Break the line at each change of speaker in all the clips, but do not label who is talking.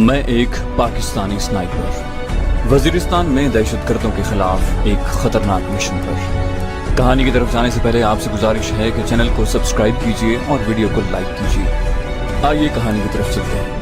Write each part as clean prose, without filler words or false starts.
मैं एक पाकिस्तानी स्नाइपर वजीरिस्तान में दहशतगर्दों के खिलाफ एक खतरनाक मिशन पर। कहानी की तरफ जाने से पहले आपसे गुजारिश है कि चैनल को सब्सक्राइब कीजिए और वीडियो को लाइक कीजिए। आइए कहानी की तरफ चलते हैं।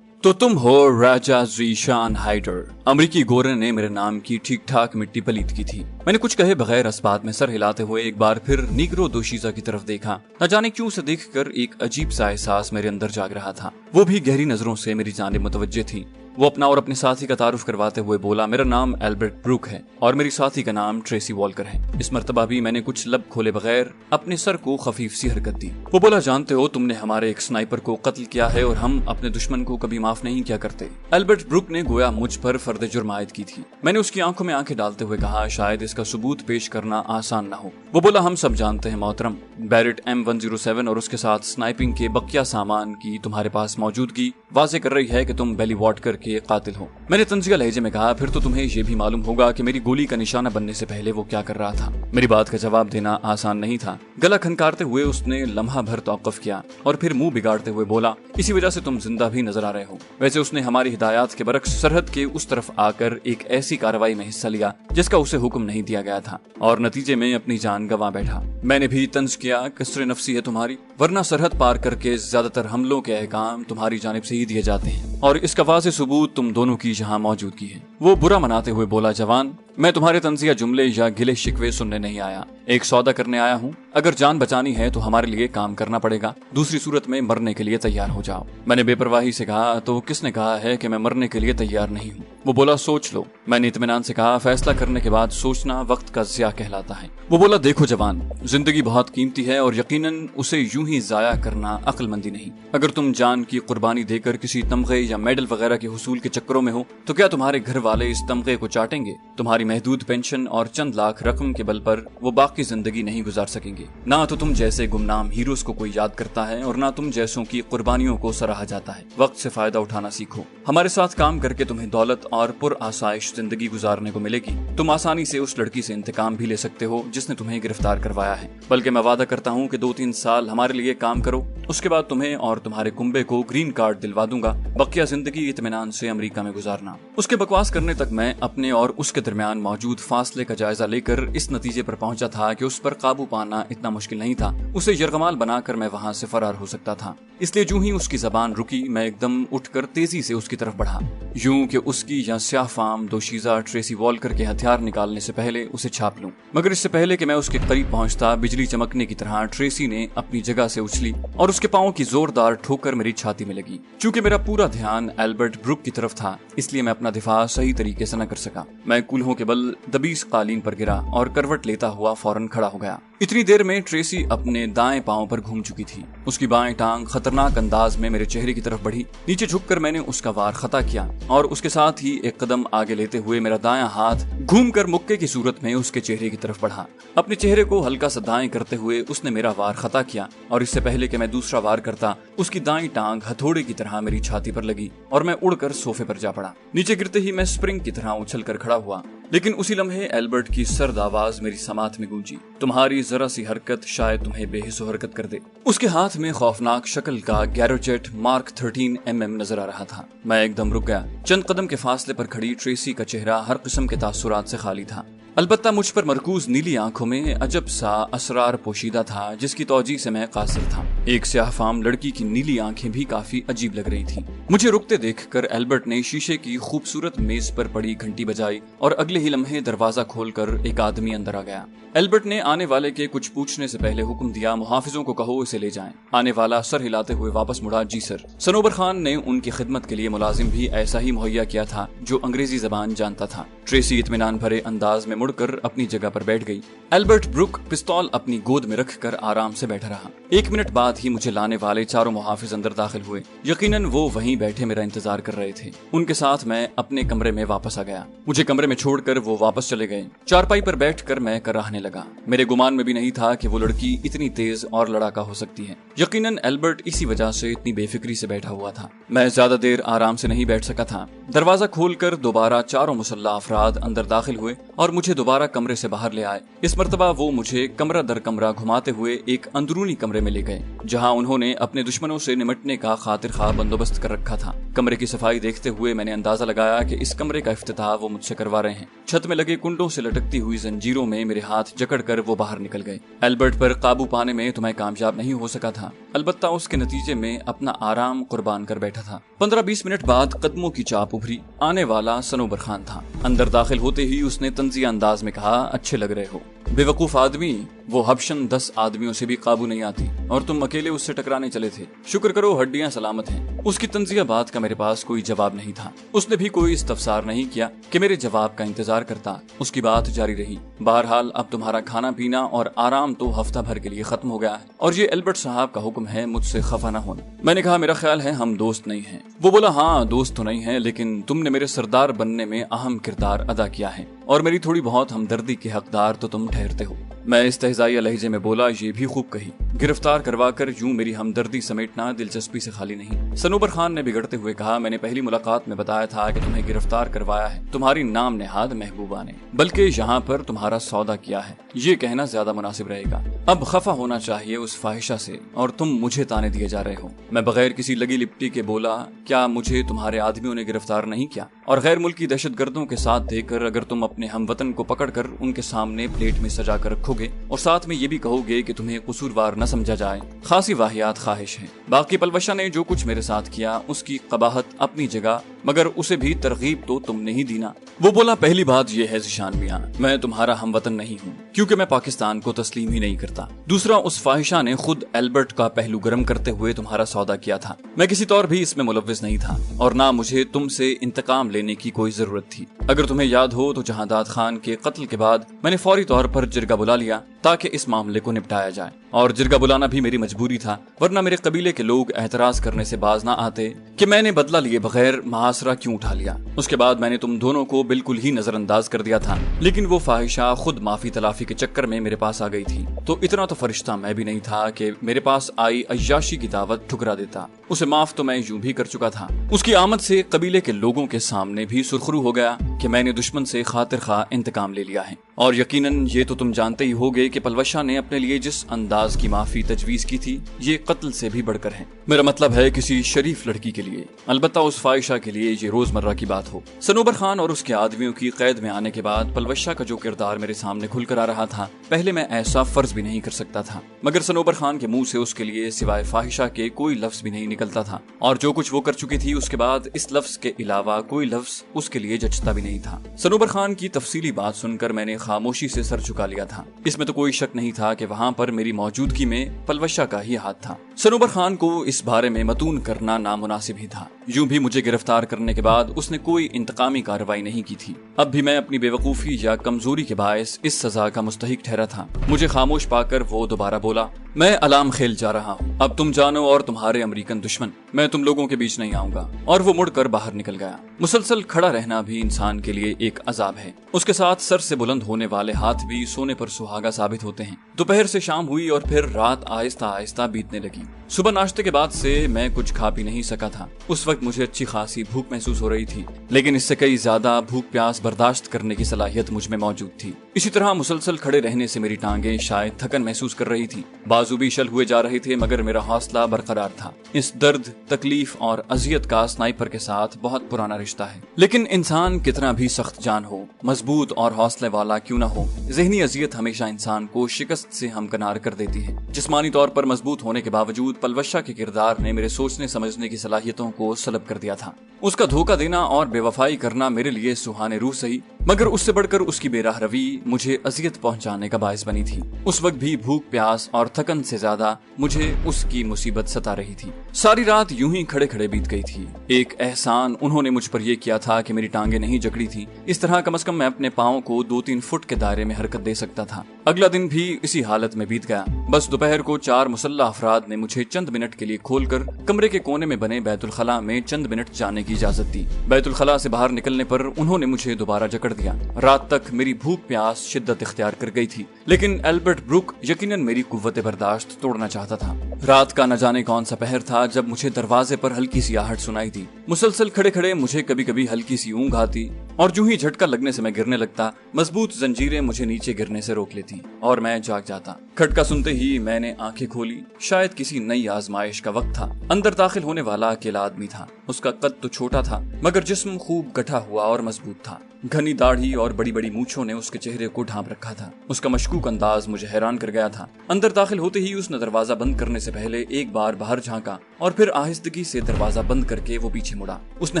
तो तुम हो राजा ज़ीशान हाइडर। अमरीकी गोरे ने मेरे नाम की ठीक ठाक मिट्टी पलीत की थी। मैंने कुछ कहे बगैर अस्बात में सर हिलाते हुए एक बार फिर नीग्रो दोशीजा की तरफ देखा। न जाने क्यों से देखकर एक अजीब सा एहसास मेरे अंदर जाग रहा था। वो भी गहरी नजरों से मेरी जानिब मुतवज्जे थी। वो अपना और अपने साथी का तारुफ करवाते हुए बोला, मेरा नाम एल्बर्ट ब्रूक है और मेरी साथी का नाम ट्रेसी वॉल्कर है। इस मर्तबा भी मैंने कुछ लब खोले बगैर अपने सर को खफीफ सी हरकत दी। वो बोला, जानते हो तुमने हमारे एक स्नाइपर को कत्ल किया है और हम अपने दुश्मन को कभी माफ नहीं किया करते। एल्बर्ट ब्रूक ने गोया मुझ पर फर्द जुर्म आयद की थी। मैंने उसकी आंखों में आंखें डालते हुए कहा, शायद इसका सबूत पेश करना आसान न हो। वो बोला, हम सब जानते हैं मोहतरम, बैरेट M107 और उसके साथ स्नाइपिंग के बकिया सामान की तुम्हारे पास मौजूदगी वाज़ेह कर रही है कि तुम बेली वॉटकर के कातिल हो। मैंने तंजिया लहजे में कहा, फिर तो तुम्हें ये भी मालूम होगा कि मेरी गोली का निशाना बनने से पहले वो क्या कर रहा था। मेरी बात का जवाब देना आसान नहीं था। गला खनकारते हुए उसने लम्हा भर तौक़ुफ़ किया और फिर मुंह बिगाड़ते हुए बोला, इसी वजह से तुम जिंदा भी नजर आ रहे हो। वैसे उसने हमारी हिदायत के बरक्स सरहद के उस तरफ आकर एक ऐसी कार्रवाई में हिस्सा लिया जिसका उसे हुक्म नहीं दिया गया था और नतीजे में अपनी जान गंवा बैठा। मैंने भी तंज किया, कसरे नफ्सी है तुम्हारी, वरना सरहद पार करके ज्यादातर हमलों के अहकाम तुम्हारी जानिब से ही दिए जाते हैं और इसका वाज़ेह सबूत तुम दोनों की यहाँ मौजूदगी है। वो बुरा मनाते हुए बोला, जवान, मैं तुम्हारे तंजिया जुमले या गिले शिकवे सुनने नहीं आया, एक सौदा करने आया हूँ। अगर जान बचानी है तो हमारे लिए काम करना पड़ेगा, दूसरी सूरत में मरने के लिए तैयार हो जाओ। मैंने बेपरवाही से कहा, तो किसने कहा है कि मैं मरने के लिए तैयार नहीं हूँ? वो बोला, सोच लो। मैंने इत्मीनान से कहा, फैसला करने के बाद सोचना वक्त का ज़िया कहलाता है। वो बोला, देखो जवान, जिंदगी बहुत कीमती है और यकीनन उसे यूं ही जाया करना अक्लमंदी नहीं। अगर तुम जान की कुर्बानी देकर किसी तमगे या मेडल वगैरह के हुसूल के चक्करों में हो तो क्या तुम्हारे घर वाले इस तमगे को चाटेंगे? तुम्हारी महदूद पेंशन और चंद लाख रकम के बल पर वो बाकी जिंदगी नहीं गुजार सकेंगे। ना तो तुम जैसे गुमनाम हीरोज को कोई याद करता है और ना तुम जैसों की कुर्बानियों को सराहा जाता है। वक्त से फायदा उठाना सीखो। हमारे साथ काम करके तुम्हें दौलत और पुरआसाइश जिंदगी गुजारने को मिलेगी। तुम आसानी से उस लड़की से इंतकाम भी ले सकते हो जिसने तुम्हें गिरफ्तार करवाया है। बल्कि मैं वादा करता हूँ कि 2-3 साल हमारे लिए काम करो, उसके बाद तुम्हें और तुम्हारे कुंबे को ग्रीन कार्ड दिलवा दूंगा। बकिया जिंदगी इत्मीनान से अमेरिका में गुजारना। उसके बकवास करने तक मैं अपने और उसके दरमियान मौजूद फासले का जायजा लेकर इस नतीजे पर पहुंचा था कि उस पर काबू पाना इतना मुश्किल नहीं था। उसे यरगमाल बनाकर मैं वहां से फरार हो सकता था। इसलिए जो ही उसकी जबान रुकी, मैं एकदम उठकर तेजी से उसकी तरफ बढ़ा, यूं कि उसकी या स्याह फाम दोशीजा ट्रेसी वॉल्कर के हथियार निकालने से पहले उसे छाप लूं। मगर इससे पहले कि मैं उसके करीब पहुंचता, बिजली चमकने की तरह ट्रेसी ने अपनी जगह से उछली और उसके पांव की जोरदार ठोकर मेरी छाती में लगी। चूंकि मेरा पूरा ध्यान एल्बर्ट ब्रूक की तरफ था, इसलिए मैं अपना दिफा सही तरीके से न कर सका। मैं कूल्हों के बल दबीस कालीन पर गिरा और करवट लेता हुआ फौरन खड़ा हो गया। इतनी देर में ट्रेसी अपने दाएं पांव पर घूम चुकी थी। उसकी बाएं टांग खतरनाक अंदाज में मेरे चेहरे की तरफ बढ़ी। नीचे झुककर मैंने उसका वार खता किया और उसके साथ ही एक कदम आगे लेते हुए मेरा दायां हाथ घूमकर मुक्के की सूरत में उसके चेहरे की तरफ बढ़ा। अपने चेहरे को हल्का सा दाएं करते हुए उसने मेरा वार खता किया और इससे पहले कि मैं दूसरा वार करता, उसकी दाईं टांग हथौड़े की तरह मेरी छाती पर लगी और मैं उड़कर सोफे पर जा पड़ा। नीचे गिरते ही मैं स्प्रिंग की तरह उछल कर खड़ा हुआ, लेकिन उसी लम्हे एल्बर्ट की सर्द आवाज मेरी समात में गूंजी, तुम्हारी जरा सी हरकत शायद तुम्हें बेहिस हरकत कर दे। उसके हाथ में खौफनाक शक्ल का गैरोजेट मार्क 13 mm नजर आ रहा था। मैं एकदम रुक गया। चंद कदम के फासले पर खड़ी ट्रेसी का चेहरा हर किस्म के तासुरात से खाली था। अलबत्ता मुझ पर मरकूज नीली आंखों में अजब सा असरार पोशीदा था जिसकी तौजी से मैं कासिर था। एक स्याह फाम लड़की की नीली आंखें भी काफी अजीब लग रही थी। मुझे रुकते देखकर एल्बर्ट ने शीशे की खूबसूरत मेज पर पड़ी घंटी बजाई और अगले ही लम्हे दरवाजा खोलकर एक आदमी अंदर आ गया। एल्बर्ट ने आने वाले के कुछ पूछने से पहले हुक्म दिया, मुहाफिजों को कहो इसे ले जाएं। आने वाला सर हिलाते हुए वापस मुड़ा, जी सर। सनोबर खान ने उनकी खिदमत के लिए मुलाजिम भी ऐसा ही मुहैया किया था जो अंग्रेजी जबान जानता था। ट्रेसी इत्मीनान भरे अंदाज में मुड़कर अपनी जगह पर बैठ गई। एल्बर्ट ब्रूक पिस्तौल अपनी गोद में रखकर आराम से बैठा रहा। 1 मिनट बाद ही मुझे लाने वाले 4 मुहाफिज अंदर दाखिल हुए। यकीनन वो वहीं बैठे मेरा इंतजार कर रहे थे। उनके साथ मैं अपने कमरे में वापस आ गया। मुझे कमरे में छोड़कर वो वापस चले गए। चारपाई पर बैठकर मैं कराहने लगा। मेरे गुमान में भी नहीं था कि वो लड़की इतनी तेज और लड़ाका हो सकती है। यकीनन एल्बर्ट इसी वजह से इतनी बेफिक्री से बैठा हुआ था। मैं ज्यादा देर आराम से नहीं बैठ सका था। दरवाजा खोलकर दोबारा 4 मुसल्ला अफराद अंदर दाखिल हुए और मुझे दोबारा कमरे से बाहर ले आए। इस मर्तबा वो मुझे कमरा दर कमरा घुमाते हुए एक अंदरूनी कमरे में ले गए, जहां उन्होंने अपने दुश्मनों से निमटने का खातिर खा बंदोबस्त कर रखा रखा था। कमरे की सफाई देखते हुए मैंने अंदाजा लगाया कि इस कमरे का इफ्तिताह वो मुझसे करवा रहे हैं। छत में लगे कुंडों से लटकती हुई जंजीरों में मेरे हाथ जकड़कर वो बाहर निकल गए। एल्बर्ट पर काबू पाने में तो मैं कामयाब नहीं हो सका था, अलबत्ता उसके नतीजे में अपना आराम कुर्बान कर बैठा था। 15-20 मिनट बाद कदमों की चाप उभरी। आने वाला सनोबर खान था। अंदर दाखिल होते ही उसने तंजिया अंदाज में कहा, अच्छे लग रहे हो। बेवकूफ आदमी, वो हबशन 10 आदमियों से भी काबू नहीं आती और तुम अकेले उससे टकराने चले थे। शुक्र करो हड्डियां सलामत हैं। उसकी तंजिया बात का मेरे पास कोई जवाब नहीं था। उसने भी कोई इस्तफसार नहीं किया कि मेरे जवाब का इंतजार करता। उसकी बात जारी रही, बहरहाल अब तुम्हारा खाना पीना और आराम तो हफ्ता भर के लिए खत्म हो गया है और ये एल्बर्ट साहब का हुक्म है, मुझसे खफा न होना। मैंने कहा, मेरा ख्याल है हम दोस्त नहीं हैं। वो बोला, हाँ दोस्त तो नहीं है, लेकिन तुमने मेरे सरदार बनने में अहम किरदार अदा किया है और मेरी थोड़ी बहुत हमदर्दी के हकदार तो तुम ठहरते हो। मैं इस्तेहज़ाई लहजे में बोला, ये भी खूब कही। गिरफ्तार करवा कर यूं मेरी हमदर्दी समेटना दिलचस्पी से खाली नहीं। सनोबर खान ने बिगड़ते हुए कहा, मैंने पहली मुलाकात में बताया था कि तुम्हें गिरफ्तार करवाया है तुम्हारी नाम नेहाद महबूबा ने, बल्कि यहाँ पर तुम्हारा सौदा किया है, ये कहना ज्यादा मुनासिब रहेगा। अब खफा होना चाहिए उस फाहिशा से और तुम मुझे ताने दिए जा रहे हो। मैं बगैर किसी लगी लिपटी के बोला, क्या मुझे तुम्हारे आदमियों ने गिरफ्तार नहीं किया और गैर मुल्की दहशतगर्दों के साथ देकर अगर तुम अपने हमवतन को पकड़कर उनके सामने प्लेट में सजा कर रखोगे और साथ में ये भी कहोगे कि तुम्हें कसूरवार न समझा जाए, खासी वाहियात ख्वाहिश है। बाकी पलवशा ने जो कुछ मेरे साथ किया उसकी कबाहत अपनी जगह, मगर उसे भी तरगीब तो तुमने ही दी ना। वो बोला, पहली बात यह है ज़ीशान मियां, मैं तुम्हारा हमवतन नहीं हूँ क्योंकि मैं पाकिस्तान को तस्लीम ही नहीं करता। दूसरा, उस फाहिशा ने खुद एल्बर्ट का पहलू गर्म करते हुए तुम्हारा सौदा किया था। मैं किसी तौर भी इसमें मुलव्विस नहीं था और ना मुझे तुमसे इंतकाम लेने की कोई जरूरत थी। अगर तुम्हें याद हो तो जहादाद खान के कत्ल के बाद मैंने फौरी तौर पर जिरगा बुला लिया ताकि इस मामले को निपटाया जाए, और जिरगा बुलाना भी मेरी मजबूरी था, वरना मेरे कबीले के लोग एतराज करने से बाज ना आते कि मैंने बदला लिए बगैर महासरा क्यों उठा लिया। उसके बाद मैंने तुम दोनों को बिल्कुल ही नजरअंदाज कर दिया था, लेकिन वो फाहिशा खुद माफी तलाफी के चक्कर में मेरे पास आ गई थी। तो इतना तो फरिश्ता मैं भी नहीं था कि मेरे पास आई अय्याशी की दावत ठुकरा देता। उसे माफ तो मैं यूं भी कर चुका था। उसकी आमद से कबीले के लोगों के सामने भी सुरखरू हो गया कि मैंने दुश्मन से खातिर खा इंतकाम ले लिया है। और यकीनन ये तो तुम जानते ही होगे कि पलवशा ने अपने लिए जिस अंदाज की माफी तजवीज की थी ये कत्ल से भी बढ़कर है। मेरा मतलब है किसी शरीफ लड़की के लिए, अलबत्ता उस फाहिशा के लिए ये रोजमर्रा की बात हो। सनोबर खान और उसके आदमियों की कैद में आने के बाद पलवशा का जो किरदार मेरे सामने खुलकर आ रहा था, पहले मैं ऐसा फर्ज भी नहीं कर सकता था, मगर सनोबर खान के मुंह से उसके लिए सिवाय फाहिशा के कोई लफ्ज भी नहीं निकलता था, और जो कुछ वो कर चुकी थी उसके बाद इस लफ्ज के अलावा कोई लफ्ज उसके लिए जचता भी नहीं था। सनोबर खान की तफसीली बात सुनकर मैंने खामोशी से सर झुका लिया था। इसमें तो कोई शक नहीं था कि वहाँ पर मेरी मौजूदगी में पलवशा का ही हाथ था। सनोबर खान को इस बारे में मतून करना नामुनासिब ही था। यूं भी मुझे गिरफ्तार करने के बाद उसने कोई इंतकामी कार्रवाई नहीं की थी। अब भी मैं अपनी बेवकूफी या कमजोरी के बायस इस सजा का मुस्तहिक ठहरा था। मुझे खामोश पाकर वो दोबारा बोला, मैं अलाम खेल जा रहा हूँ, अब तुम जानो और तुम्हारे अमेरिकन दुश्मन, मैं तुम लोगों के बीच नहीं आऊंगा। और वो मुड़कर बाहर निकल गया। मुसलसल खड़ा रहना भी इंसान के लिए एक अजाब है। उसके साथ सर से बुलंद होने वाले हाथ भी सोने पर सुहागा साबित होते हैं। दोपहर से शाम हुई और फिर रात आहिस्ता आहिस्ता बीतने लगी। सुबह नाश्ते के बाद से मैं कुछ खा पी नहीं सका था। उस वक्त मुझे अच्छी खासी भूख महसूस हो रही थी, लेकिन इससे कई ज्यादा भूख प्यास बर्दाश्त करने की सलाहियत मुझ में मौजूद थी। इसी तरह मुसलसल खड़े रहने से मेरी टांगें शायद थकन महसूस कर रही थी, बाजू भी शल हुए जा रहे थे, मगर मेरा हौसला बरकरार था। इस दर्द, तकलीफ और अजियत का स्नाइपर के साथ बहुत पुराना रिश्ता है, लेकिन इंसान कितना भी सख्त जान हो, मजबूत और हौसले वाला क्यों न हो, ज़हनी अजियत हमेशा इंसान को शिकस्त से हमकनार कर देती है। जिस्मानी तौर पर मजबूत होने के बावजूद पलवशा के किरदार ने मेरे सोचने समझने की सलाहियतों को सलब कर दिया था। उसका धोखा देना और बेवफाई करना मेरे लिए सुहाने रूह सही, मगर उससे बढ़कर उसकी बेराह रवी मुझे अजियत पहुंचाने का बायस बनी थी। उस वक्त भी भूख प्यास और थकन से ज्यादा मुझे उसकी मुसीबत सता रही थी। सारी रात यूं ही खड़े खड़े बीत गई थी। एक एहसान उन्होंने मुझ पर यह किया था कि मेरी टांगे नहीं जकड़ी थी। इस तरह कम से कम मैं अपने पाँव को 2-3 फुट के दायरे में हरकत दे सकता था। अगला दिन भी इसी हालत में बीत गया। बस दोपहर को 4 मुसल्ला अफराद ने मुझे चंद मिनट के लिए खोलकर कमरे के कोने में बने बैतुल खला में चंद मिनट जाने की इजाजत दी। बैतुल खला से बाहर निकलने पर उन्होंने मुझे दोबारा जकड़ दिया। रात तक मेरी भूख प्यास शिद्दत इख्तियार कर गई थी, लेकिन एल्बर्ट ब्रुक यकीनन मेरी कुव्वत बर्दाश्त तोड़ना चाहता था। रात का न जाने कौन सा पहर था जब मुझे दरवाजे पर हल्की सी आहट सुनाई दी। मुसलसल खड़े खड़े मुझे कभी कभी हल्की सी ऊँघ आती और जो ही झटका लगने से मैं गिरने लगता, मजबूत जंजीरें मुझे नीचे गिरने से रोक लेती और मैं जाग जाता। खटका सुनते ही मैंने आंखें खोली। शायद किसी नई आजमाइश का वक्त था। اندر داخل ہونے والا اکیلا آدمی تھا۔ اس کا قد تو چھوٹا تھا مگر جسم خوب گٹھا ہوا اور مضبوط تھا۔ گھنی داڑھی اور بڑی بڑی مونچھوں نے اس کے چہرے کو ڈھانپ رکھا تھا۔ اس کا مشکوک انداز مجھے حیران کر گیا تھا۔ اندر داخل ہوتے ہی اس نے دروازہ بند کرنے سے پہلے ایک بار باہر جھانکا اور پھر آہستگی سے دروازہ بند کر کے وہ پیچھے مڑا۔ اس نے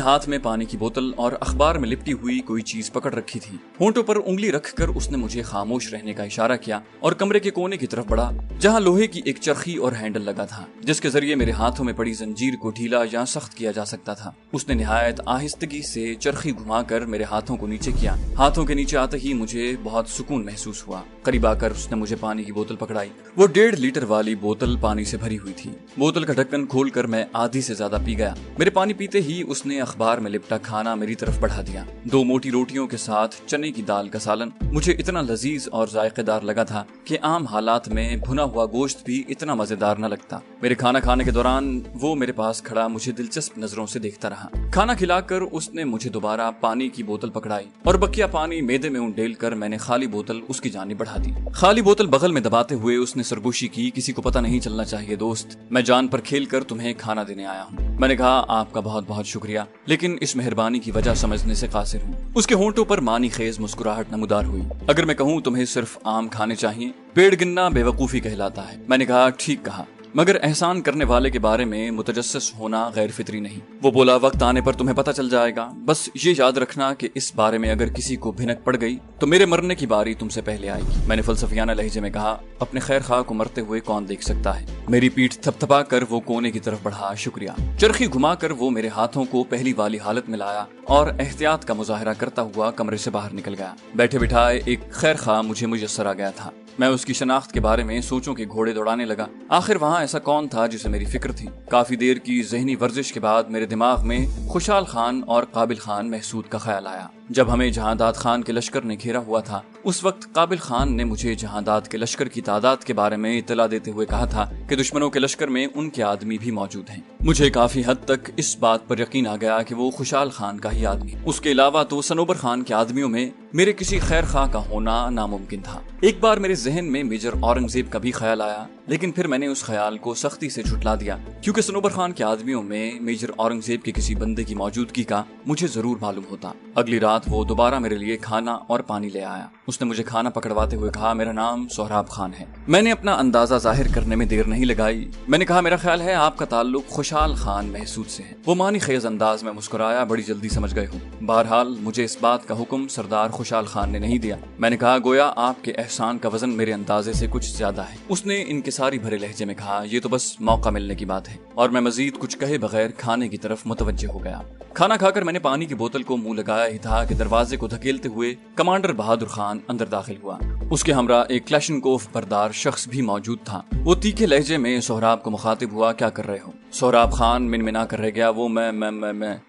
ہاتھ میں پانی کی بوتل اور اخبار میں لپٹی ہوئی کوئی چیز پکڑ رکھی تھی۔ ہونٹوں پر انگلی رکھ کر اس نے مجھے خاموش رہنے کا اشارہ کیا اور کمرے کے کونے کی طرف بڑھا جہاں لوہے کی ایک چرخی اور ہینڈل لگا تھا جس کے ذریعے میرے ہاتھوں میں پڑی زنجیر کو ڈھیلا یا سخت کیا جا سکتا تھا۔ اس نے نہایت آہستگی سے چرخی گھما کر میرے ہاتھوں کو نیچے کیا۔ ہاتھوں کے نیچے آتے ہی مجھے بہت سکون محسوس ہوا۔ قریب آ کر اس نے مجھے پانی کی بوتل پکڑائی۔ وہ 1.5 لیٹر والی بوتل پانی سے بھری ہوئی تھی۔ بوتل کا ڈھکن کھول کر میں آدھی سے زیادہ پی گیا۔ میرے پانی پیتے ہی اس نے اخبار میں لپٹا کھانا میری طرف بڑھا دیا۔ 2 موٹی روٹیوں کے ساتھ چنے کی دال کا سالن مجھے اتنا لذیذ اور ذائقے دار لگا تھا کہ عام حالات میں بھنا ہوا گوشت بھی اتنا مزیدار نہ لگتا۔ میرے کھانا کھانے کے دوران وہ میرے پاس کھڑا مجھے دلچسپ نظروں سے دیکھتا رہا۔ کھانا کھلا کر اس نے مجھے دوبارہ پانی کی بوتل پکڑائی اور بقیہ پانی میدے میں انڈیل کر میں نے خالی بوتل اس کی جانب بڑھا دی۔ خالی بوتل بغل میں دباتے ہوئے اس نے سرگوشی کی، کسی کو پتہ نہیں چلنا چاہیے دوست، میں جان پر کھیل کر تمہیں کھانا دینے آیا ہوں۔ میں نے کہا آپ کا بہت بہت شکریہ، لیکن اس مہربانی کی وجہ سمجھنے سے قاصر ہوں۔ اس کے ہونٹوں پر معنی خیز مسکراہٹ نمودار ہوئی۔ اگر میں کہوں تمہیں صرف آم کھانے چاہیے، پیڑ گننا بے وقوفی کہلاتا ہے۔ میں نے کہا ٹھیک کہا، مگر احسان کرنے والے کے بارے میں متجسس ہونا غیر فطری نہیں۔ وہ بولا وقت آنے پر تمہیں پتہ چل جائے گا، بس یہ یاد رکھنا کہ اس بارے میں اگر کسی کو بھنک پڑ گئی تو میرے مرنے کی باری تم سے پہلے آئے گی۔ میں نے فلسفیانہ لہجے میں کہا اپنے خیر خواہ کو مرتے ہوئے کون دیکھ سکتا ہے۔ میری پیٹھ تھپ تھپا کر وہ کونے کی طرف بڑھا، شکریہ۔ چرخی گھما کر وہ میرے ہاتھوں کو پہلی والی حالت میں لایا اور احتیاط کا مظاہرہ کرتا ہوا کمرے سے باہر نکل گیا۔ بیٹھے بٹھائے ایک خیر خواہ مجھے میسر آ گیا تھا۔ میں اس کی شناخت کے بارے میں سوچوں کے گھوڑے دوڑانے لگا۔ آخر وہاں ایسا کون تھا جسے میری فکر تھی؟ کافی دیر کی ذہنی ورزش کے بعد میرے دماغ میں خوشحال خان اور قابل خان محسود کا خیال آیا۔ جب ہمیں جہانداد خان کے لشکر نے گھیرا ہوا تھا اس وقت قابل خان نے مجھے جہانداد کے لشکر کی تعداد کے بارے میں اطلاع دیتے ہوئے کہا تھا کہ دشمنوں کے لشکر میں ان کے آدمی بھی موجود ہیں۔ مجھے کافی حد تک اس بات پر یقین آ گیا کہ وہ خوشحال خان کا ہی آدمی، اس کے علاوہ تو صنوبر خان کے آدمیوں میں میرے کسی خیر خواہ کا ہونا ناممکن تھا۔ ایک بار میرے ذہن میں میجر اورنگزیب کا بھی خیال آیا، لیکن پھر میں نے اس خیال کو سختی سے جھٹلا دیا کیونکہ صنوبر خان کے آدمیوں میں میجر اورنگزیب کے کسی بندے کی موجودگی کا مجھے ضرور معلوم ہوتا۔ اگلی رات وہ دوبارہ میرے لیے کھانا اور پانی لے آیا۔ اس نے مجھے کھانا پکڑواتے ہوئے کہا میرا نام سہراب خان ہے۔ میں نے اپنا اندازہ ظاہر کرنے میں دیر نہیں لگائی۔ میں نے کہا میرا خیال ہے آپ کا تعلق خوشحال خان محسود سے ہے۔ وہ معنی خیز انداز میں مسکرایا، بڑی جلدی سمجھ گئے ہوں۔ بہرحال مجھے اس بات کا حکم سردار خوشحال خان نے نہیں دیا۔ میں نے کہا گویا آپ کے احسان کا وزن میرے اندازے سے کچھ زیادہ ہے۔ اس نے انکساری بھرے لہجے میں کہا یہ تو بس موقع ملنے کی بات ہے، اور میں مزید کچھ کہے بغیر کھانے کی طرف متوجہ ہو گیا۔ کھانا کھا کر میں نے پانی کی بوتل کو منہ لگایا ہی تھا کہ دروازے کو دھکیلتے ہوئے کمانڈر بہادر خان اندر داخل ہوا۔ اس کے ہمراہ ایک کلاشنکوف بردار شخص بھی موجود تھا۔ وہ تیکھے لہجے میں سہراب کو مخاطب ہوا کیا کر رہے ہو؟ سہراب خان منمنا کر رہ گیا وہ میں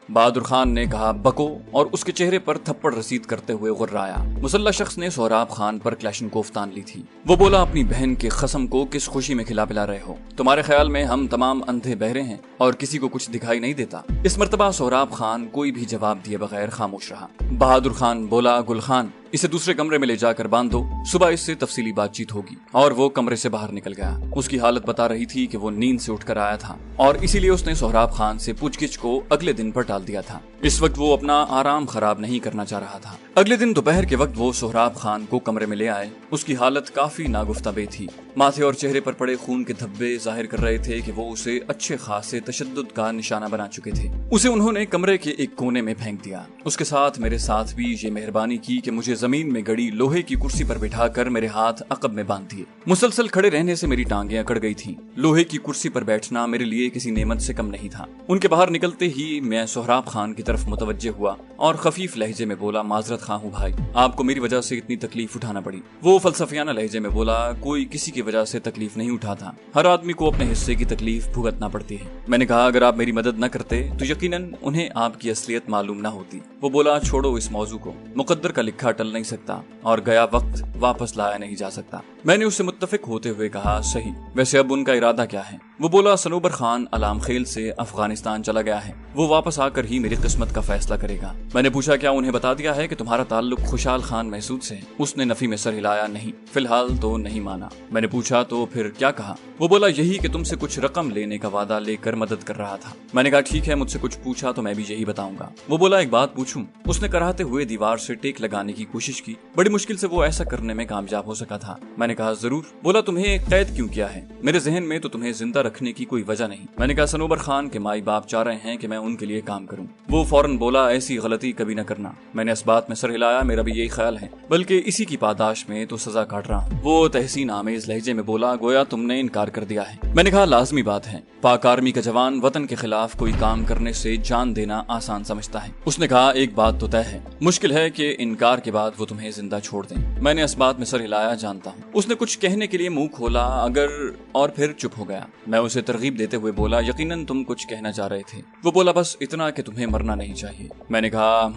بہادر خان نے کہا بکو، اور اس کے چہرے پر تھپڑ رسید کرتے ہوئے غرایا۔ مسلح شخص نے سہراب خان پر کلاشنکوف تان لی تھی۔ وہ بولا اپنی بہن کے خصم کو کس خوشی میں کھلا پلا رہے ہو؟ تمہارے خیال میں ہم تمام اندھے بہرے ہیں اور کسی کو کچھ دکھائی نہیں دیتا؟ اس مرتبہ سہراب خان کوئی بھی جواب دیے بغیر خاموش رہا۔ بہادر خان بولا گل خان اسے دوسرے کمرے میں لے جا کر باندھ دو، صبح اس سے تفصیلی بات چیت ہوگی۔ اور وہ کمرے سے باہر نکل گیا۔ اس کی حالت بتا رہی تھی کہ وہ نیند سے اٹھ کر آیا تھا اور اسی لیے اس نے سہراب خان سے پوچھ گچھ کو اگلے دن پر ٹال دیا تھا۔ اس وقت وہ اپنا آرام خراب نہیں کرنا چاہ رہا تھا۔ اگلے دن دوپہر کے وقت وہ سہراب خان کو کمرے میں لے آئے۔ اس کی حالت کافی ناگفتہ بے تھی۔ ماتھے اور چہرے پر پڑے خون کے دھبے ظاہر کر رہے تھے کہ وہ اسے اچھے خاصے تشدد کا نشانہ بنا چکے تھے۔ اسے انہوں نے کمرے کے ایک کونے میں پھینک دیا۔ اس کے ساتھ میرے ساتھ بھی یہ مہربانی کی کہ مجھے زمین میں گڑی لوہے کی کرسی پر بٹھا کر میرے ہاتھ عقب میں باندھ دیے۔ مسلسل کھڑے رہنے سے میری ٹانگیں اکڑ گئی تھیں۔ لوہے کی کرسی پر بیٹھنا میرے لیے کسی نعمت سے کم نہیں تھا۔ ان کے باہر نکلتے ہی میں سہراب خان کی طرف متوجہ ہوا اور خفیف لہجے میں بولا معذرت خواہ ہوں بھائی، آپ کو میری وجہ سے اتنی تکلیف اٹھانا پڑی۔ وہ فلسفیانہ لہجے میں بولا کوئی کسی کی وجہ سے تکلیف نہیں اٹھاتا، ہر آدمی کو اپنے حصے کی تکلیف بھگتنا پڑتی ہے۔ میں نے کہا اگر آپ میری مدد نہ کرتے تو یقیناً انہیں آپ کی اصلیت معلوم نہ ہوتی۔ وہ بولا چھوڑو اس موضوع کو، مقدر کا لکھا ٹل نہیں سکتا اور گیا وقت واپس لایا نہیں جا سکتا۔ میں نے اس سے متفق ہوتے ہوئے کہا صحیح، ویسے اب ان کا ارادہ کیا ہے؟ वो बोला सनोबर खान अलाम खेल से अफगानिस्तान चला गया है, वो वापस आकर ही मेरी किस्मत का फैसला करेगा। मैंने पूछा क्या उन्हें बता दिया है कि तुम्हारा ताल्लुक खुशहाल खान महसूद से? उसने नफी में सर हिलाया, नहीं, फिलहाल तो नहीं माना। मैंने पूछा तो फिर क्या कहा? वो बोला यही कि तुमसे कुछ रकम लेने का वादा लेकर मदद कर रहा था। मैंने कहा ठीक है, मुझसे कुछ पूछा तो मैं भी यही बताऊंगा। वो बोला एक बात पूछूं? उसने कराहते हुए दीवार से टेक लगाने की कोशिश की, बड़ी मुश्किल से वो ऐसा करने में कामयाब हो सका था। मैंने कहा जरूर। बोला तुम्हें कैद क्यों किया है? मेरे जहन में तो तुम्हें जिंदा रखने की कोई वजह नहीं। मैंने कहा सनोबर खान के माई बाप चाह रहे हैं कि मैं उनके लिए काम करूं। वो फौरन बोला ऐसी गलती कभी न करना। मैंने इस बात में सर हिलाया, मेरा भी यही ख्याल है, बल्कि इसी की पादाश में तो सजा काट रहा हूँ। वो तहसीन आमेज लहजे में बोला गोया तुमने इनकार कर दिया है। मैंने कहा लाजमी बात है, पाक आर्मी का जवान वतन के खिलाफ कोई काम करने से जान देना आसान समझता है। उसने कहा एक बात तो तय है, मुश्किल है कि इनकार के बाद वो तुम्हें जिंदा छोड़ दें। मैंने इस बात में सर हिलाया, जानता हूँ। उसने कुछ कहने के लिए मुंह खोला अगर, और फिर चुप हो गया। मैं उसे तरगीब देते हुए बोला यकीनन तुम कुछ कहना चाह रहे थे। वो बोला बस इतना कि तुम्हें मरना नहीं चाहिए। मैंने कहा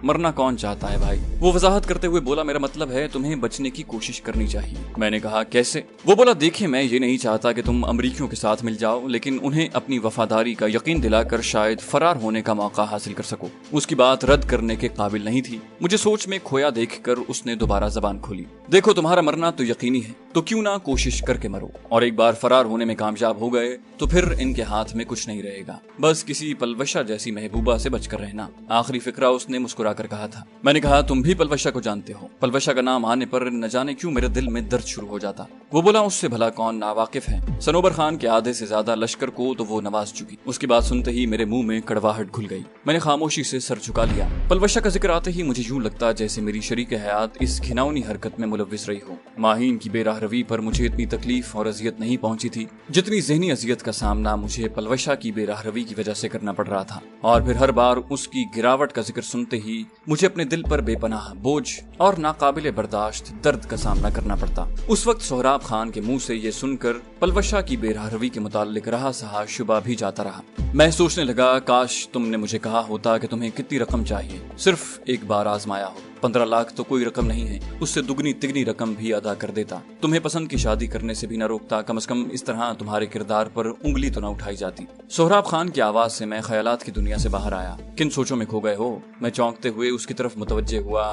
मरना कौन चाहता है भाई? वो वजाहत करते हुए बोला मेरा मतलब है तुम्हें बचने की कोशिश करनी चाहिए। मैंने कहा कैसे? वो बोला देखिए मैं ये नहीं चाहता कि तुम अमरीकियों के साथ मिल जाओ, लेकिन उन्हें अपनी वफादारी का यकीन दिलाकर शायद फरार होने का मौका हासिल कर सको। उसकी बात रद्द करने के काबिल नहीं थी। मुझे सोच में खोया देखकर उसने दोबारा जबान खोली, देखो तुम्हारा मरना तो यकीनी है, तो क्यों ना कोशिश करके मरो, और एक बार फरार होने में कामयाब हो गए तो फिर इनके हाथ में कुछ नहीं रहेगा, बस किसी पलवशा जैसी महबूबा से बचकर रहना। आखिरी फिक्रा उसने मुस्कुराकर कहा था। मैंने कहा तुम भी पलवशा को जानते हो? पलवशा का नाम आने पर न जाने क्यों मेरे दिल में दर्द शुरू हो जाता। वो बोला उससे भला कौन नावाकिफ है? सनोबर खान के आधे से ज्यादा लश्कर को तो वो नवाज चुकी। उसकी बात सुनते ही मेरे मुंह में कड़वाहट घुल गई। मैंने खामोशी से सर झुका लिया। पलवशा का जिक्र आते ही मुझे यूं लगता जैसे मेरी शरीक हयात इस घिनौनी हरकत में मुलव्विस रही हो। माहीन की बेराह रवी पर मुझे इतनी तकलीफ और अजियत नहीं पहुंची थी जितनी ज़हनी अजियत का सामना मुझे पलवशा की बेराह रवी की वजह से करना पड़ रहा था। और फिर हर बार उसकी गिरावट का जिक्र सुनते ही मुझे अपने दिल पर बेपनाह बोझ और नाकाबिले बर्दाश्त दर्द का सामना करना पड़ता। उस वक्त सोहराब खान के मुंह से ये सुनकर पलवशा की बेराह रवी के मुताल्लिक रहा सहा शुबा भी जाता रहा। मैं सोचने लगा काश तुमने मुझे कहा होता कि तुम्हें कितनी रकम चाहिए, सिर्फ एक बार आजमाया हो। 15 लाख तो कोई रकम नहीं है, उससे दुगनी तिगनी रकम भी अदा कर देता। तुम्हें पसंद की शादी करने से भी न रोकता, कम से कम इस तरह तुम्हारे किरदार पर उंगली तो न उठाई जाती। सोहराब खान की आवाज से मैं ख्यालात की दुनिया से बाहर आया। किन सोचों में खो गए हो? मैं चौंकते हुए उसकी तरफ मुतवज्जे हुआ।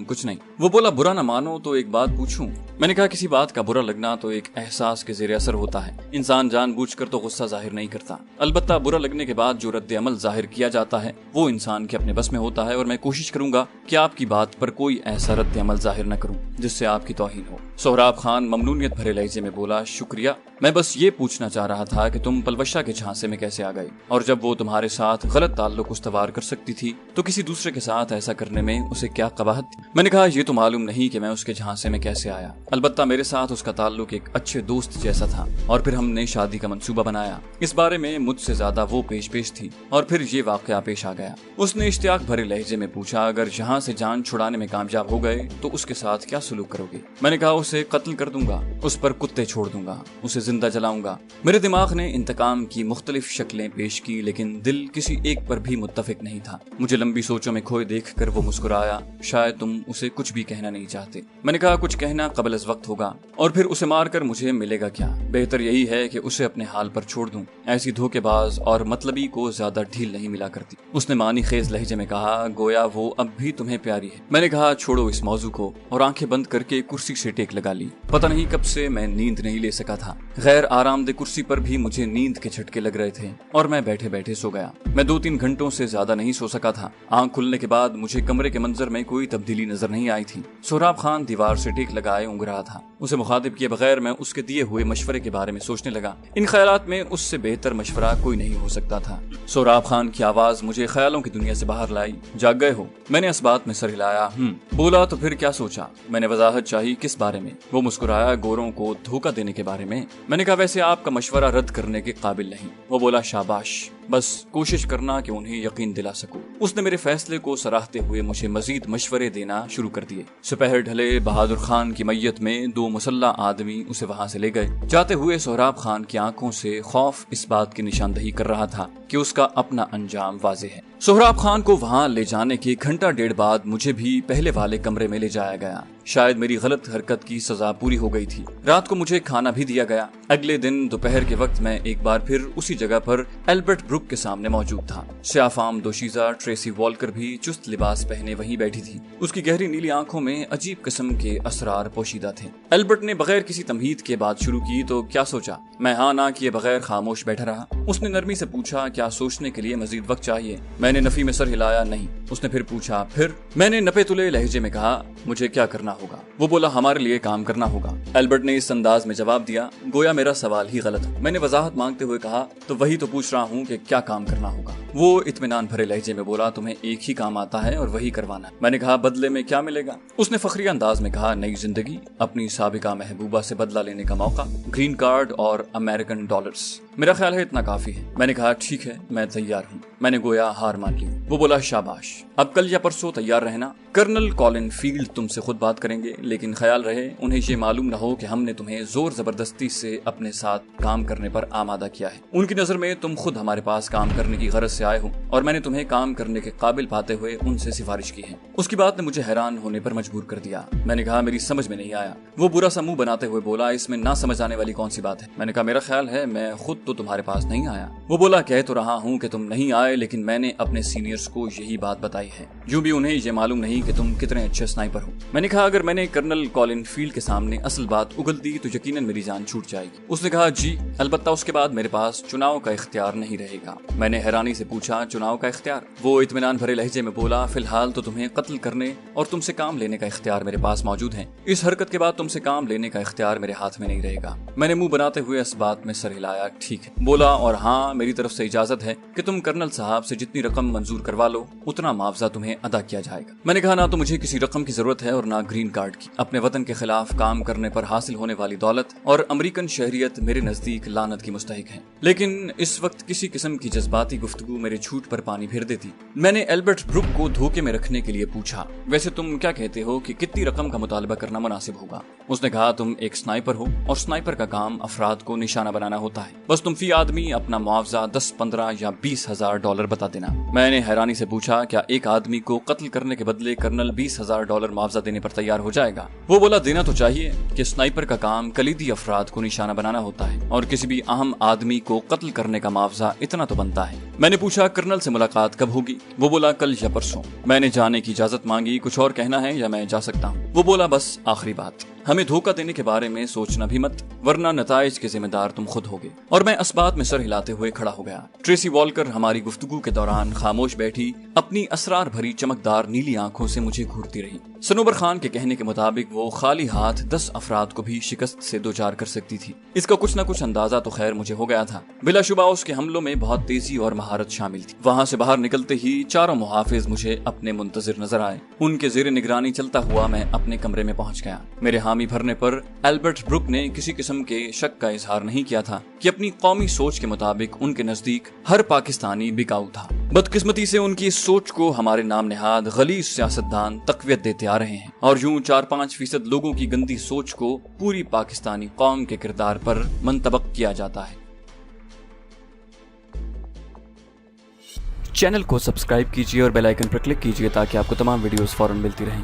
कुछ नहीं। वो बोला बुरा न मानो तो एक बात पूछूं? मैंने कहा किसी बात का बुरा लगना तो एक एहसास के ज़ेरे असर होता है, इंसान जानबूझकर तो गुस्सा जाहिर नहीं करता। अलबत्ता बुरा लगने के बाद जो रद्द अमल जाहिर किया जाता है वो इंसान के अपने बस में होता है, और मैं कोशिश करूंगा कि आपकी बात पर कोई ऐसा रद्द अमल जाहिर न करूं जिससे आपकी तौहीन हो। सोहराब खान ममनूनियत भरे लहजे में बोला शुक्रिया, मैं बस ये पूछना चाह रहा था कि तुम पलवशा के झांसे में कैसे आ गई, और जब वो तुम्हारे साथ गलत ताल्लुक उस्तवार कर सकती थी तो किसी दूसरे के साथ ऐसा करने में उसे क्या कबाहत थी? मैंने कहा ये तो मालूम नहीं कि मैं उसके झांसे में कैसे आया, अलबत्ता मेरे साथ उसका ताल्लुक एक अच्छे दोस्त जैसा था, और फिर हमने शादी का मंसूबा बनाया। इस बारे में मुझसे ज्यादा वो पेश थी, और फिर ये वाकया पेश आ गया। उसने इश्तियाक भरे लहजे में पूछा अगर यहाँ से जान छुड़ाने में कामयाब हो गए तो उसके साथ क्या सलूक करोगे? मैंने कहा उसे कत्ल कर दूंगा, उस पर कुत्ते छोड़ दूंगा, उसे जिंदा जलाऊंगा। मेरे दिमाग ने इंतकाम की मुख्तलिफ शक्लें पेश की, लेकिन दिल किसी एक पर भी मुत्तफिक नहीं था। मुझे लंबी सोचों में खोए देखकर वो मुस्कुराया, शायद तुम उसे कुछ भी कहना नहीं चाहते। मैंने कहा कुछ कहना कबल अज़ वक्त होगा, और फिर उसे मारकर मुझे मिलेगा क्या? बेहतर यही है कि उसे अपने हाल पर छोड़ दूं। ऐसी धोखेबाज और मतलबी को ज्यादा ढील नहीं मिला करती। उसने मानी खेज लहजे में कहा गोया वो अब भी तुम्हें प्यारी है। मैंने कहा छोड़ो इस मौजू को, और आंखें बंद करके कुर्सी से टेक लगा ली। पता नहीं कब से मैं नींद नहीं ले सका था। गैर आरामदेह कुर्सी पर भी मुझे नींद के झटके लग रहे थे, और मैं बैठे बैठे सो गया। मैं 2-3 घंटों से ज्यादा नहीं सो सका था। आंख खुलने के बाद मुझे कमरे के मंजर में कोई तब्दीली नजर नहीं आई थी। सोहराब खान दीवार से टेक लगाए ऊँग रहा था। उसे मुखातिब किए बगैर मैं उसके दिए हुए मशवरे के बारे में सोचने लगा। इन ख्यालात में उससे बेहतर मशवरा कोई नहीं हो सकता था। सोहराब खान की आवाज मुझे ख्यालों की दुनिया से बाहर लाई। जाग गए हो? मैंने इस बात में सर हिलाया। बोला तो फिर क्या सोचा? मैंने वजाहत चाही। किस बारे में? वो मुस्कुराया। गोरों को धोखा देने के बारे में। मैंने कहा वैसे आपका मशवरा रद्द करने के काबिल नहीं। वो बोला शाबाश, बस कोशिश करना कि उन्हें यकीन दिला सकूं। उसने मेरे फैसले को सराहते हुए मुझे मजीद मशवरे देना शुरू कर दिए। सुपहर ढले बहादुर खान की मैयत में 2 मुसल्ला आदमी उसे वहां से ले गए। जाते हुए सोहराब खान की आंखों से खौफ इस बात की निशानदही कर रहा था कि उसका अपना अंजाम वाज़ेह है। सोहराब खान को वहां ले जाने के घंटा 1.5 बाद मुझे भी पहले वाले कमरे में ले जाया गया। शायद मेरी गलत हरकत की सजा पूरी हो गई थी। रात को मुझे खाना भी दिया गया। अगले दिन दोपहर के वक्त मैं एक बार फिर उसी जगह पर एल्बर्ट ब्रुक के सामने मौजूद था। स्याफाम दोशीजा ट्रेसी वॉल्कर भी चुस्त लिबास पहने वहीं बैठी थी। उसकी गहरी नीली आंखों में अजीब किस्म के असरार पोशीदा थे। एल्बर्ट ने बगैर किसी तमहीद के बात शुरू की तो क्या सोचा? मैं हाँ ना किए बगैर खामोश बैठा रहा। उसने नरमी से पूछा, क्या सोचने के लिए मजीद वक्त चाहिए? मैंने नफी में सर हिलाया, नहीं। उसने फिर पूछा, फिर? मैंने नपे तुले लहजे में कहा, मुझे क्या करना होगा? वो बोला, हमारे लिए काम करना होगा। एल्बर्ट ने इस अंदाज में जवाब दिया गोया मेरा सवाल ही गलत हो। मैंने वजाहत मांगते हुए कहा, तो वही तो पूछ रहा हूँ कि क्या काम करना होगा। वो इत्मीनान भरे लहजे में बोला, तुम्हें एक ही काम आता है और वही करवाना है। मैंने कहा, बदले में क्या मिलेगा? उसने फखरी अंदाज में कहा, नई जिंदगी, अपनी साबिका महबूबा से बदला लेने का मौका, ग्रीन कार्ड और अमेरिकन डॉलर्स। मेरा ख्याल है इतना काफी है। मैंने कहा, ठीक है, मैं तैयार हूँ। मैंने गोया हार मान ली। वो बोला, शाबाश, अब कल या परसों तैयार रहना। कर्नल कॉलिन फील्ड तुमसे खुद बात करेंगे, लेकिन ख्याल रहे उन्हें ये मालूम न हो कि हमने तुम्हें जोर जबरदस्ती से अपने साथ काम करने पर आमादा किया है। उनकी नजर में तुम खुद हमारे पास काम करने की गरज से आए हो और मैंने तुम्हें काम करने के काबिल पाते हुए उनसे सिफारिश की है। उसकी बात ने मुझे हैरान होने पर मजबूर कर दिया। मैंने कहा, मेरी समझ में नहीं आया। वो बुरा सा मुंह बनाते हुए बोला, इसमें ना समझ आने वाली कौन सी बात है? मैंने कहा, मेरा ख्याल है मैं खुद तो तुम्हारे पास नहीं आया। वो बोला, कह तो रहा हूँ कि तुम नहीं आए, लेकिन मैंने अपने सीनियर्स को यही बात बताई है। यूं भी उन्हें ये मालूम नहीं कि तुम कितने अच्छे स्नाइपर हो। मैंने कहा, अगर मैंने कर्नल कॉलिन फील्ड के सामने असल बात उगल दी तो यकीनन मेरी जान छूट जाएगी। उसने कहा, जी, अलबत्ता उसके बाद मेरे पास चुनाव का इख्तियार नहीं रहेगा। मैंने हैरानी से पूछा, चुनाव का इख्तियार? वो इत्मीनान भरे लहजे में बोला, फिलहाल तो तुम्हें कत्ल करने और तुमसे काम लेने का इख्तियार मेरे पास मौजूद है। इस हरकत के बाद तुमसे काम लेने का इख्तियार मेरे हाथ में नहीं रहेगा। मैंने मुंह बनाते हुए इस बात में सर हिलाया, ठीक है। बोला, और हाँ, मेरी तरफ से इजाजत है कि तुम कर्नल साहब से जितनी रकम मंजूर करवा लो उतना मुआवजा तुम्हें अदा किया जाएगा। मैंने कहा, ना तो मुझे किसी रकम की जरूरत है और ना ग्रीन कार्ड की। अपने वतन के खिलाफ काम करने पर हासिल होने वाली दौलत और अमेरिकन शहरियत मेरे नजदीक लानत की मुस्तहिक है। लेकिन इस वक्त किसी किस्म की जज्बाती गुफ्तगू मेरे झूठ पर पानी फेर देती। मैंने एल्बर्ट ब्रुक को धोखे में रखने के लिए पूछा, वैसे तुम क्या कहते हो कि कितनी रकम का मुतालबा करना मुनासिब होगा? उसने कहा, तुम एक स्नाइपर हो और स्नाइपर का काम अफराद को निशाना बनाना होता है। बस तुम फी आदमी अपना मुआवजा 10, 15 या 20,000 डॉलर बता देना। मैंने हैरानी से पूछा, क्या एक आदमी को कत्ल करने के बदले कर्नल 20,000 डॉलर मुआवजा देने पर तैयार हो जाएगा? वो बोला, देना तो चाहिए कि स्नाइपर का काम कलीदी अफराद को निशाना बनाना होता है और किसी भी अहम आदमी को कत्ल करने का मुआवजा इतना तो बनता है। मैंने पूछा, कर्नल से मुलाकात कब होगी? वो बोला, कल या परसों। मैंने जाने की इजाजत मांगी, कुछ और कहना है या मैं जा सकता हूँ? वो बोला, बस आखिरी बात, हमें धोखा देने के बारे में सोचना भी मत, वरना नताइज के जिम्मेदार तुम खुद होगे। और मैं इस बात में सर हिलाते हुए खड़ा हो गया। ट्रेसी वॉल्कर हमारी गुफ्तगू के दौरान खामोश बैठी अपनी असरार भरी चमकदार नीली आंखों से मुझे घूरती रही। सनोबर खान के कहने के मुताबिक वो खाली हाथ 10 अफराद को भी शिकस्त से दो चार कर सकती थी। इसका कुछ न कुछ अंदाजा तो खैर मुझे हो गया था। बिलाशुबा उसके हमलों में बहुत तेजी और महारत शामिल थी। वहाँ से बाहर निकलते ही चारों मुहाफिज मुझे अपने मुंतजिर नजर आए। उनके जेर निगरानी चलता हुआ मैं अपने कमरे में पहुंच गया। मेरे हामी भरने पर एल्बर्ट ब्रुक ने किसी किस्म के शक का इजहार नहीं किया था कि अपनी कौमी सोच के मुताबिक उनके नजदीक हर पाकिस्तानी बिकाऊ था। बदकिस्मती से उनकी इस सोच को हमारे नाम नेहाद गलीज सियासतदान तकवीत देते आ रहे हैं और यूं 4-5% लोगों की गंदी सोच को पूरी पाकिस्तानी कौम के किरदार पर मंतबक किया जाता है।
चैनल को सब्सक्राइब कीजिए और बेल आइकन पर क्लिक कीजिए ताकि आपको तमाम वीडियोस फौरन मिलती रहें।